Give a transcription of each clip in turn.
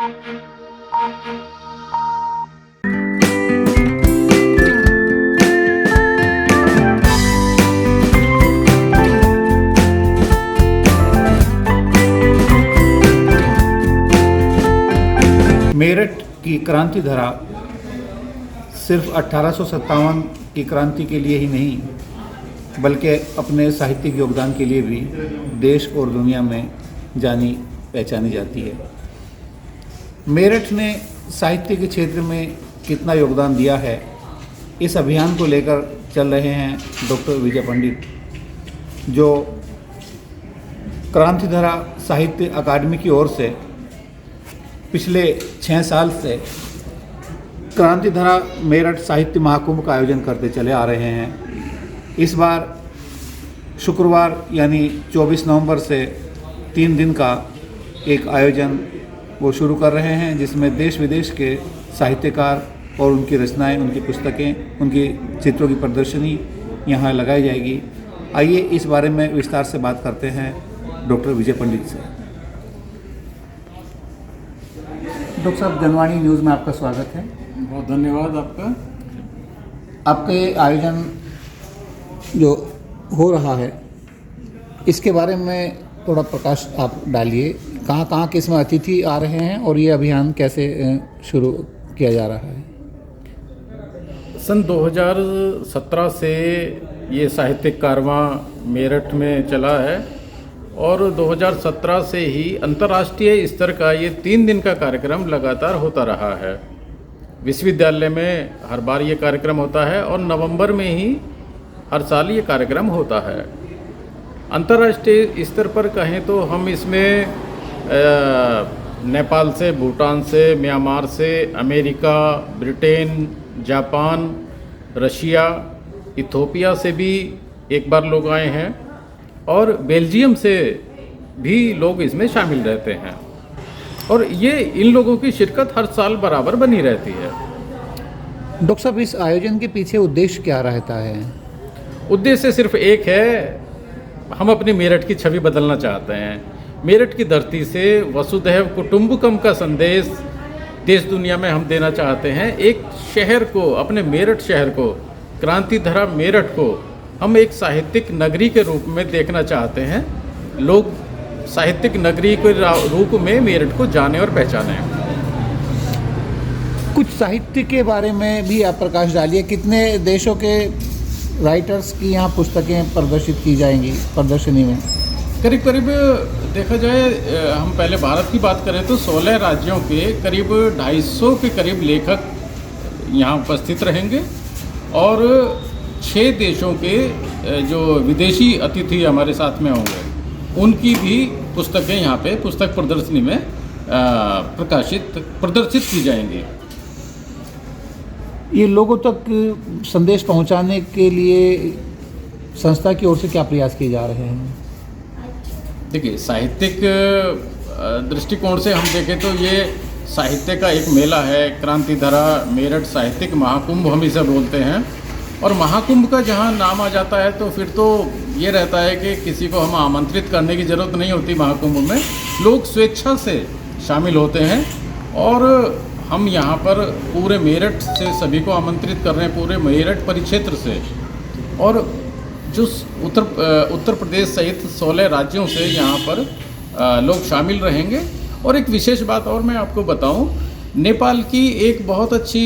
मेरठ की क्रांति धरा सिर्फ 1857 की क्रांति के लिए ही नहीं बल्कि अपने साहित्यिक योगदान के लिए भी देश और दुनिया में जानी पहचानी जाती है। मेरठ ने साहित्य के क्षेत्र में कितना योगदान दिया है, इस अभियान को लेकर चल रहे हैं डॉक्टर विजय पंडित, जो क्रांति धरा साहित्य अकादमी की ओर से पिछले 6 साल से क्रांति धरा मेरठ साहित्य महाकुंभ का आयोजन करते चले आ रहे हैं। इस बार शुक्रवार यानी 24 नवंबर से 3 दिन का एक आयोजन वो शुरू कर रहे हैं, जिसमें देश विदेश के साहित्यकार और उनकी रचनाएं, उनकी पुस्तकें, उनकी चित्रों की प्रदर्शनी यहाँ लगाई जाएगी। आइए इस बारे में विस्तार से बात करते हैं डॉक्टर विजय पंडित से। डॉक्टर साहब, जनवाणी न्यूज़ में आपका स्वागत है। बहुत धन्यवाद आपका। आपके आयोजन जो हो रहा है इसके बारे में थोड़ा प्रकाश आप डालिए। कहाँ किसमें अतिथि आ रहे हैं और ये अभियान कैसे शुरू किया जा रहा है? सन 2017 से ये साहित्यिक कारवां मेरठ में चला है और 2017 से ही अंतर्राष्ट्रीय स्तर का ये 3 दिन का कार्यक्रम लगातार होता रहा है। विश्वविद्यालय में हर बार ये कार्यक्रम होता है और नवंबर में ही हर साल ये कार्यक्रम होता है। अंतर्राष्ट्रीय स्तर पर कहें तो हम इसमें नेपाल से, भूटान से, म्यांमार से, America, Britain, Japan, Russia, Ethiopia से भी एक बार लोग आए हैं और बेल्जियम से भी लोग इसमें शामिल रहते हैं और ये इन लोगों की शिरकत हर साल बराबर बनी रहती है। डॉक्टर साहब, इस आयोजन के पीछे उद्देश्य क्या रहता है? उद्देश्य सिर्फ एक है, हम अपनी मेरठ की छवि बदलना चाहते हैं। मेरठ की धरती से वसुधैव कुटुंबकम का संदेश देश दुनिया में हम देना चाहते हैं। एक शहर को, अपने मेरठ शहर को, क्रांति धरा मेरठ को हम एक साहित्यिक नगरी के रूप में देखना चाहते हैं। लोग साहित्यिक नगरी के रूप में मेरठ को जाने और पहचाने। कुछ साहित्य के बारे में भी आप प्रकाश डालिए। कितने देशों के राइटर्स की यहाँ पुस्तकें प्रदर्शित की जाएंगी प्रदर्शनी में? करीब करीब देखा जाए, हम पहले भारत की बात करें तो 16 राज्यों के करीब 250 के करीब लेखक यहाँ उपस्थित रहेंगे और 6 देशों के जो विदेशी अतिथि हमारे साथ में होंगे उनकी भी पुस्तकें यहाँ पे पुस्तक प्रदर्शनी में प्रदर्शित की जाएंगी। ये लोगों तक संदेश पहुँचाने के लिए संस्था की ओर से क्या प्रयास किए जा रहे हैं? देखिए, साहित्यिक दृष्टिकोण से हम देखें तो ये साहित्य का एक मेला है। क्रांति धरा मेरठ साहित्यिक महाकुंभ हम इसे बोलते हैं और महाकुंभ का जहाँ नाम आ जाता है तो फिर तो ये रहता है कि किसी को हम आमंत्रित करने की ज़रूरत नहीं होती। महाकुंभ में लोग स्वेच्छा से शामिल होते हैं और हम यहाँ पर पूरे मेरठ से सभी को आमंत्रित कर रहे हैं, पूरे मेरठ परिक्षेत्र से। और जो उत्तर प्रदेश सहित 16 राज्यों से यहाँ पर लोग शामिल रहेंगे। और एक विशेष बात और मैं आपको बताऊं, नेपाल की एक बहुत अच्छी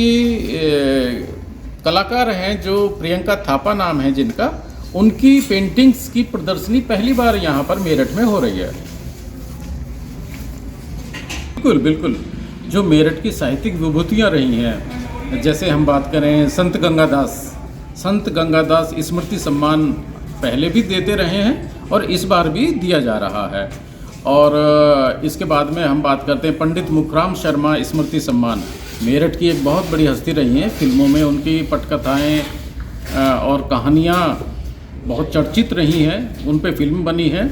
कलाकार हैं जो प्रियंका थापा नाम है जिनका, उनकी पेंटिंग्स की प्रदर्शनी पहली बार यहाँ पर मेरठ में हो रही है। बिल्कुल बिल्कुल, जो मेरठ की साहित्यिक विभूतियाँ रही हैं, जैसे हम बात करें संत गंगादास स्मृति सम्मान पहले भी देते रहे हैं और इस बार भी दिया जा रहा है। और इसके बाद में हम बात करते हैं पंडित मुखराम शर्मा स्मृति सम्मान। मेरठ की एक बहुत बड़ी हस्ती रही हैं, फिल्मों में उनकी पटकथाएं और कहानियाँ बहुत चर्चित रही हैं, उन पे फिल्म बनी है।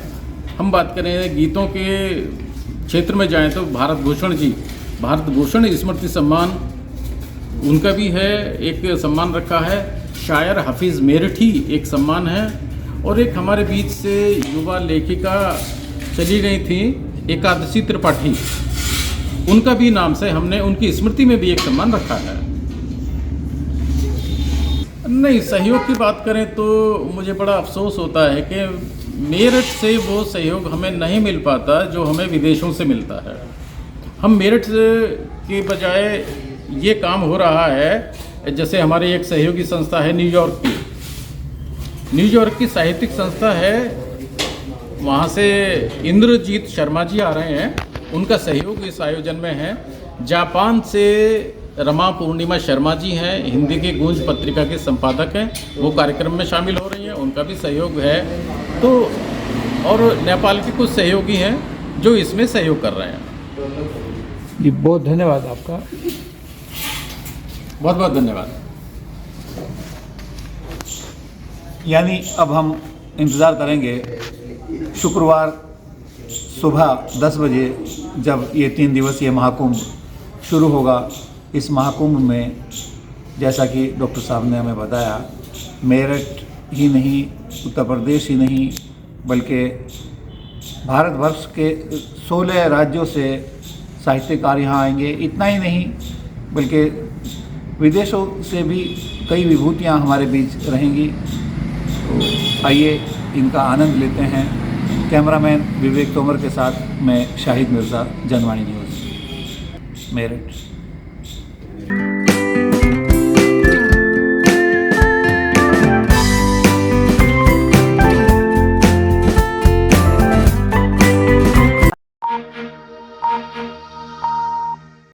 हम बात करें गीतों के क्षेत्र में जाएं तो भारत भूषण स्मृति सम्मान उनका भी है, एक सम्मान रखा है। शायर हाफिज़ मेरठी एक सम्मान है और एक हमारे बीच से युवा लेखिका चली गई थी एकादशी त्रिपाठी, उनका भी नाम से हमने उनकी स्मृति में भी एक सम्मान रखा है। नहीं, सहयोग की बात करें तो मुझे बड़ा अफसोस होता है कि मेरठ से वो सहयोग हमें नहीं मिल पाता जो हमें विदेशों से मिलता है। हम मेरठ के बजाय ये काम हो रहा है, जैसे हमारी एक सहयोगी संस्था है न्यूयॉर्क की साहित्यिक संस्था है, वहाँ से इंद्रजीत शर्मा जी आ रहे हैं, उनका सहयोग इस आयोजन में है। जापान से रमा पूर्णिमा शर्मा जी हैं, हिंदी की गूंज पत्रिका के संपादक हैं, वो कार्यक्रम में शामिल हो रही हैं, उनका भी सहयोग है। तो और नेपाल के कुछ सहयोगी हैं जो इसमें सहयोग कर रहे हैं। जी, बहुत धन्यवाद आपका। बहुत बहुत धन्यवाद। यानी अब हम इंतज़ार करेंगे शुक्रवार सुबह 10 बजे जब ये 3 दिवसीय महाकुंभ शुरू होगा। इस महाकुंभ में जैसा कि डॉक्टर साहब ने हमें बताया, मेरठ ही नहीं, उत्तर प्रदेश ही नहीं, बल्कि भारतवर्ष के 16 राज्यों से साहित्यकार यहाँ आएंगे। इतना ही नहीं, बल्कि विदेशों से भी कई विभूतियाँ हमारे बीच रहेंगी। तो आइए इनका आनंद लेते हैं। कैमरामैन विवेक तोमर के साथ मैं शाहिद मिर्ज़ा, जनवाणी न्यूज़, मेरठ।